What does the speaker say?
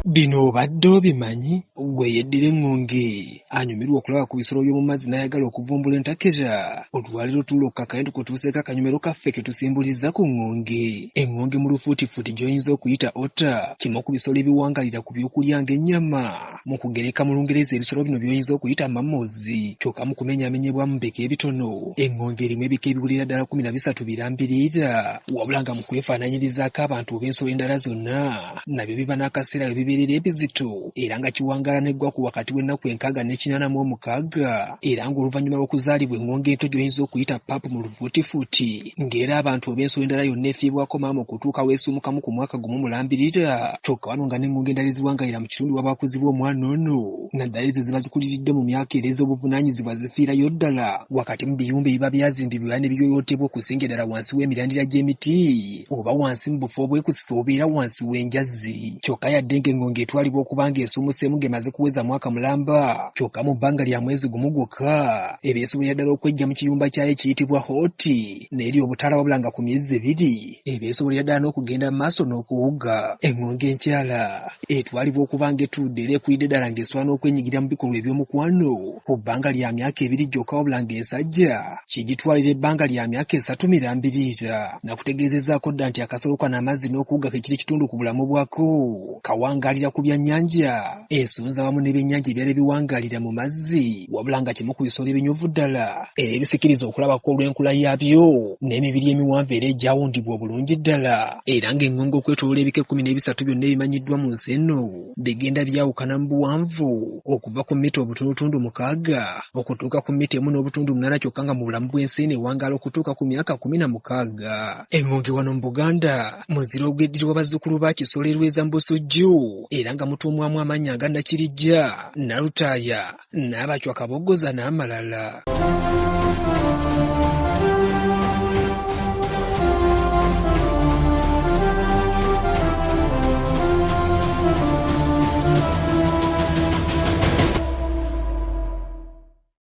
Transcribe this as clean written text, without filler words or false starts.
Bino obadde obimanyi? Gwe yeddira eŋŋonge anyumirwa okulaba ku bisolo by'omu mazzi n'ayagala okuvumbula entakera. Olwaliro tuula okukakanya tukutuuseeko akanyomero kaffe ke tusimbuliza ku ŋŋonge. Eŋŋonge mu lufuutifuuti gy'oyinza okuyita otter, kimu ku bisolo ebiwangalira ku byokulya ng'ennyama. Mu kugereka mu Lungereza ebisolo bino by'oyinza okuyita mammals, kyokka mu kumenyamenyebwa mu bika ebitono. Eŋŋonge erimu ebika ebiwulira ddala 13 birambiriira, wabula nga mu kwefaananyirizaako abantu oba ensolo endala zonna, nabyo biba n'akaseera we bibeerera ebizito, era nga kiwangaala n'eggwaku wakati w'ennaku 686, era ng'oluvannyuma lw'okuzaalibwa eŋŋonge ento gy'oyinza okuyita pap mu lufuutifuuti, ng'era abantu oba ensolo endala yonna efiibwako maama okutuuka weesumukamu ku mwaka gumu mulambirira. Kyokka wano nga n'eŋŋonge endala eziwangalira mu kitundu waba wakuzibwa omwana ono, naddala ezo ziba zikuliridde mu myaka era ez'obuvunaanyizibwa zifiirayo ddala wakati mu biyumba ebiba byazimbibwa ne biyoyootebwa okusinga ddala wansi w'emirandira gy'emiti, oba wansi mu bufo obwekusifu obeera wansi w'enjazi. Kyokka yadde ng'eŋŋonge etwalibwa okuba ng'esuumuseemu ng'emaze kuweza mwaka mulamba, kyokka mu bbanga lya mwezi gumu gwokka eba esobolera ddala okwejja mu kiyumba kyayo ekiyitibwa hoti, n'eri obutaala wabula nga ku myezi 2 eba esobolera ddala n'okugenda mu maaso n'okuwuga. Eŋŋonge enkyala etwalibwa okuba ng'etudde era ekulidde ddala ng'esobola n'okwenyigira mu bikolwa eby'omukwano ku bbanga lya myaka 2 gyokka, wabula ng'ensajja kigitwalira ebbanga lya myaka 3 mirambiriira. Nakutegeezezaako dda nti akasolo kano amazzi n'okuwuga ke kiri kitundu ku bulamu bwako, kawangaalira ku byannyanja, ensonzi awamu n'ebyennyanja ebyali biwangaalira mu mazzi, wabula nga kimu ku bisolo ebinyuvu ddala era ebisikiriza okulabako olw'enkula yaabyo n'emibiri emiwanvu era egyawundibwa obulungi ddala. Era ng'eŋŋonge okwetooloola ebika 13 byonna ebimanyiddwa mu nsi eno bigenda byawukana mu buwanvu okuva ku mita obutundutundu 6 okutuuka ku mita 1.8 kyokka, nga mu bulamu bw'ensi eno ewangaala okutuuka ku myaka 16. Eŋŋonge wano mu Buganda muziro ogw'eddirwa bazzukulu ba Kisolo Erweza mu Busujju, era nga mutuumwamu amannya aga Nakirijja, Nalutaaya, Naabachwa Kabogoza n'amalala.